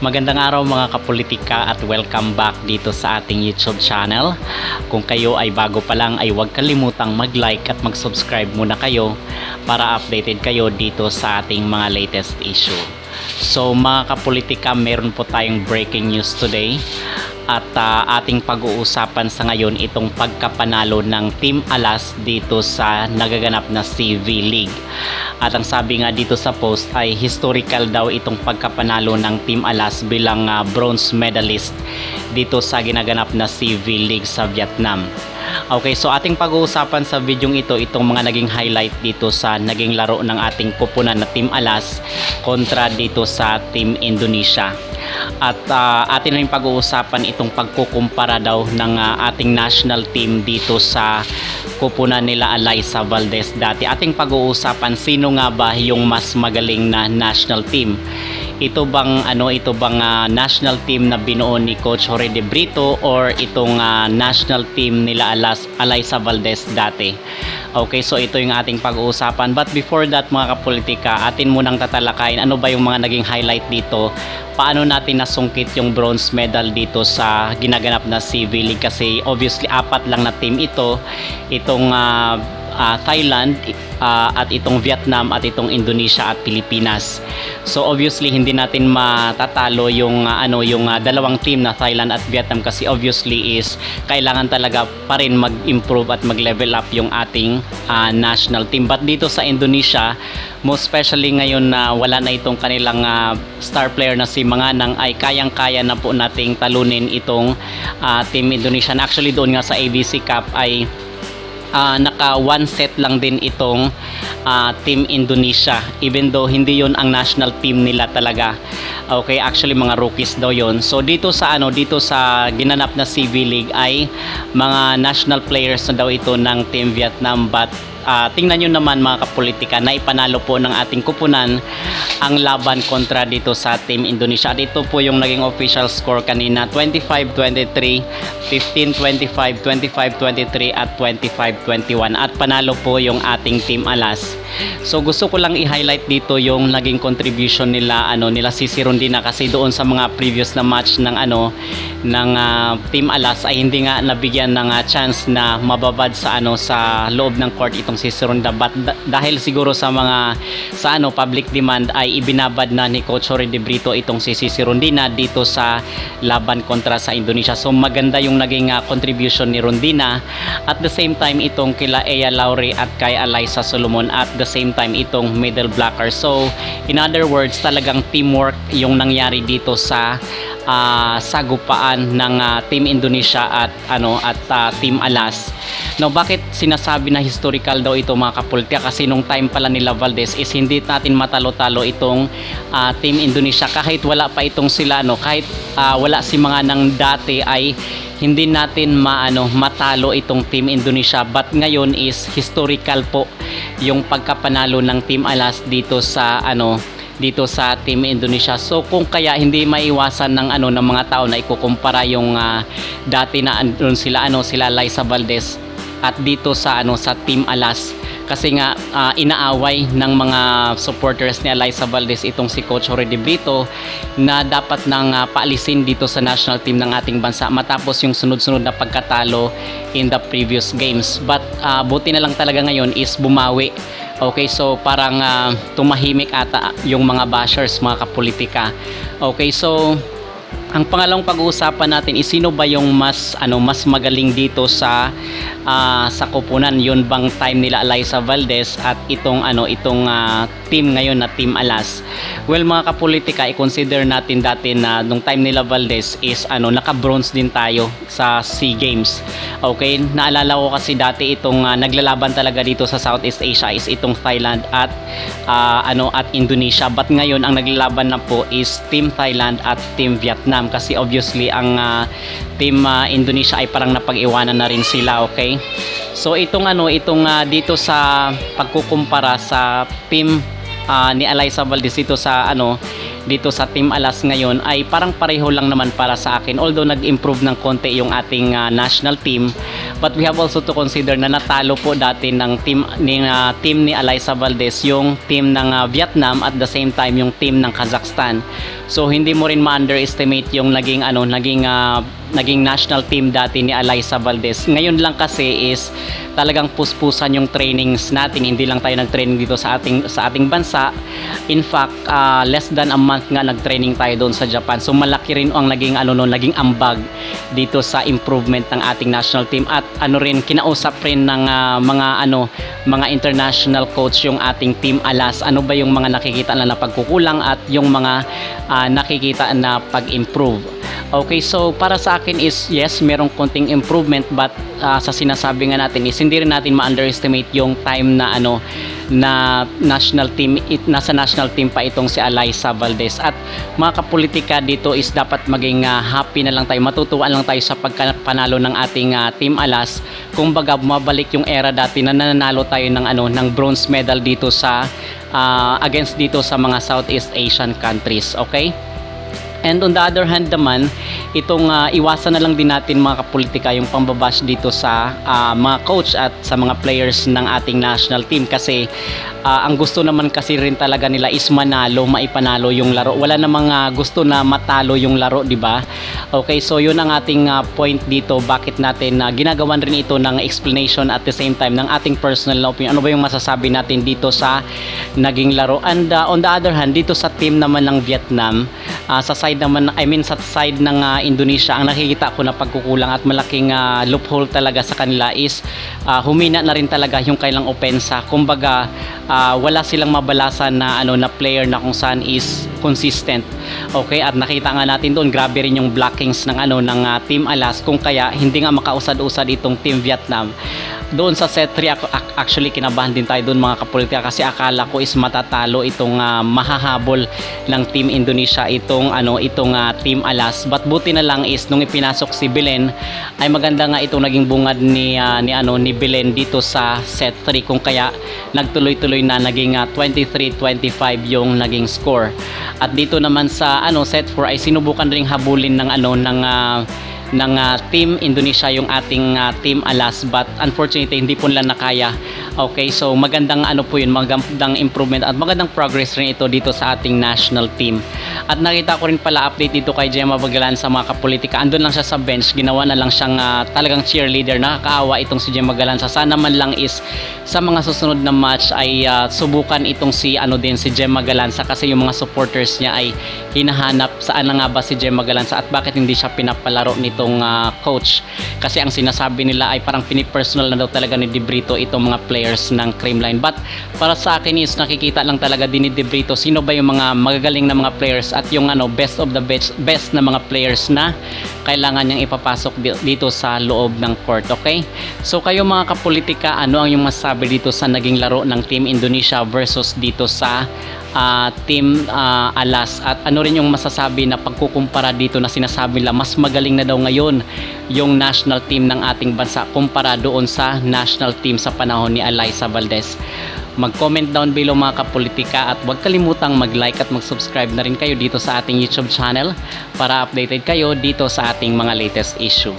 Magandang araw mga kapolitika at welcome back dito sa ating YouTube channel. Kung kayo ay bago pa lang ay huwag kalimutang mag-like at mag-subscribe muna kayo para updated kayo dito sa ating mga latest issue. So mga kapolitika, meron po tayong breaking news today at ating pag-uusapan sa ngayon itong pagkapanalo ng Team Alas dito sa nagaganap na CV League. At ang sabi nga dito sa post ay historical daw itong pagkapanalo ng Team Alas bilang bronze medalist dito sa ginaganap na CV League sa Vietnam. Okay, so ating pag-uusapan sa videong ito itong mga naging highlight dito sa naging laro ng ating kupunan na Team Alas kontra dito sa Team Indonesia. At atin rin pag-uusapan itong pagkukumpara daw ng ating national team dito sa kupunan nila Alyssa Valdez dati. Ating pag-uusapan sino nga ba yung mas magaling na national team. Ito bang national team na binuo ni Coach Jorge De Brito or itong national team nila Alyssa Valdez dati? Okay, so ito yung ating pag-uusapan. But before that mga kapolitika, atin munang tatalakayin ano ba yung mga naging highlight dito. Paano natin nasungkit yung bronze medal dito sa ginaganap na CV League, kasi obviously apat lang na team ito. Itong Thailand at itong Vietnam at itong Indonesia at Pilipinas. So obviously hindi natin matatalo yung dalawang team na Thailand at Vietnam, kasi obviously is kailangan talaga pa rin mag-improve at mag-level up yung ating national team. But dito sa Indonesia, most especially ngayon na wala na itong kanilang star player na si Manganang, ay kayang-kaya na po nating talunin itong Team Indonesia. Actually doon nga sa ABC Cup ay naka one set lang din itong Team Indonesia, even though hindi yon ang national team nila talaga. Okay, actually mga rookies daw yon. So dito sa ginanap na CV League ay mga national players na daw ito ng Team Vietnam. But tingnan nyo naman mga kapolitika, na ipanalo po ng ating kupunan ang laban kontra dito sa Team Indonesia. At ito po yung naging official score kanina, 25-23, 15-25, 25-23 at 25-21, at panalo po yung ating Team Alas. So gusto ko lang i-highlight dito yung naging contribution nila Sisi Rondina, kasi doon sa mga previous na match ng Team Alas ay hindi nga nabigyan ng chance na mababad sa loob ng court itong Sisi Rondina. But dahil siguro sa public demand ay ibinabad na ni Coach Jorge De Brito itong si Sisi Rondina dito sa laban kontra sa Indonesia. So maganda yung naging contribution ni Rondina, at the same time itong kila Ea Laure at kay Alyssa Solomon, at the same time itong middle blocker. So in other words, talagang teamwork yung nangyari dito sa sagupaan ng Team Indonesia at Team Alas. Now, bakit sinasabi na historical daw ito mga kapolitika? Kasi nung time pala nila Valdez is hindi natin matalo-talo itong Team Indonesia. Kahit wala pa itong sila, kahit wala si Manganang dati, ay hindi natin matalo itong Team Indonesia. But ngayon is historical po yung pagkapanalo ng Team Alas dito sa Team Indonesia. So kung kaya hindi maiwasan ng mga tao na ikukumpara yung dati na andun sila Alyssa Valdez at dito sa Team Alas, kasi nga inaaway ng mga supporters ni Alyssa Valdez itong si Coach Jorge De Brito na dapat nang paalisin dito sa national team ng ating bansa matapos yung sunod-sunod na pagkatalo in the previous games. But buti na lang talaga ngayon is bumawi. Okay, so parang tumahimik ata yung mga bashers mga kapolitika. Okay, so ang pangalawang pag-uusapan natin is sino ba yung mas magaling dito sa kupunan. Yun bang time nila Alyssa Valdez at itong team ngayon na Team Alas? Well mga kapolitika, i-consider natin dati na nung time nila Valdez is naka-bronze din tayo sa SEA Games. Okay, naalala ko kasi dati itong naglalaban talaga dito sa Southeast Asia is itong Thailand at Indonesia. But ngayon ang naglalaban na po is Team Thailand at Team Vietnam, kasi obviously ang Team Indonesia ay parang napag-iwanan na rin sila. Okay, so itong dito sa pagkukumpara sa team ni Alyssa Valdez dito sa Team Alas ngayon ay parang pareho lang naman para sa akin, although nag-improve ng konti yung ating national team. But we have also to consider na natalo po dati ng team ni Alyssa Valdez yung team ng Vietnam, at the same time yung team ng Kazakhstan. So hindi mo rin ma-underestimate yung naging national team dati ni Alyssa Valdez. Ngayon lang kasi is talagang puspusan yung trainings natin. Hindi lang tayo nag-training dito sa ating bansa. In fact, less than a month nga nag-training tayo doon sa Japan. So malaki rin ang naging ambag dito sa improvement ng ating national team, at kinausap rin ng mga international coach yung ating team Alas. Ano ba yung mga nakikita na pagkukulang at yung mga nakikita na pag-improve. Okay, so para sa akin is yes, merong konting improvement, but sa sinasabi nga natin is hindi rin natin ma-underestimate yung time na na nasa national team pa itong si Alyssa Valdez. At mga kapolitika, dito is dapat maging happy na lang tayo, matutuwa lang tayo sa pagpanalo ng ating Team Alas. Kumbaga bumabalik yung era dati na nananalo tayo ng bronze medal dito sa against dito sa mga Southeast Asian countries. Okay? And on the other hand naman, itong iwasan na lang din natin mga kapolitika yung pambabash dito sa mga coach at sa mga players ng ating national team, kasi ang gusto naman kasi rin talaga nila is manalo, maipanalo yung laro. Wala namang gusto na matalo yung laro, di ba? Okay, so yun ang ating point dito, bakit natin ginagawan rin ito ng explanation at the same time ng ating personal opinion. Ano ba yung masasabi natin dito sa naging laro? And on the other hand, dito sa team naman ng Vietnam, sa side ng Indonesia, ang nakikita ko na pagkukulang at malaking loophole talaga sa kanila is humina na rin talaga yung kailang opensa. Kumbaga wala silang mabalasan na player na kung saan is consistent. Okay, at nakita nga natin doon, grabe rin yung blockings ng Team Alas, kung kaya hindi nga makausad-usad itong Team Vietnam. Doon sa set 3, actually kinabahan din tayo doon mga kapolitika, kasi akala ko is matatalo itong mahahabol ng Team Indonesia itong Team Alas. But buti na lang is nung ipinasok si Belen, ay maganda nga itong naging bungad ni Belen dito sa set 3, kung kaya nagtuloy-tuloy na naging 23-25 yung naging score. At dito naman sa set 4 ay sinubukan ring habulin ng Team Indonesia yung ating Team Alas, but unfortunately hindi po nila nakaya. Okay, so magandang magandang improvement at magandang progress rin ito dito sa ating national team. At nakita ko rin pala update dito kay Gemma Bagalan sa mga kapolitika. Andun lang siya sa bench, ginawa na lang siyang talagang cheerleader. Nakakaawa itong si Gemma Bagalan. Sana man lang is sa mga susunod na match ay subukan itong si Gemma Galanza, kasi yung mga supporters niya ay hinahanap saan na nga ba si Gemma Galanza at bakit hindi siya pinapalaro nitong coach. Kasi ang sinasabi nila ay parang pinipersonal na daw talaga ni Debrito itong mga players ng Creamline. But para sa akin is nakikita lang talaga din ni Debrito sino ba yung mga magagaling na mga players at yung best of the best na mga players na kailangan niyang ipapasok dito sa loob ng court. Okay? So kayo mga kapolitika, ano ang yung masasabi dito sa naging laro ng Team Indonesia versus dito sa Team Alas? At ano rin yung masasabi na pagkukumpara dito na sinasabi nila mas magaling na daw ngayon yung national team ng ating bansa kumpara doon sa national team sa panahon ni Alyssa Valdez? Mag-comment down below mga kapolitika, at huwag kalimutang mag-like at mag-subscribe na rin kayo dito sa ating YouTube channel para updated kayo dito sa ating mga latest issue.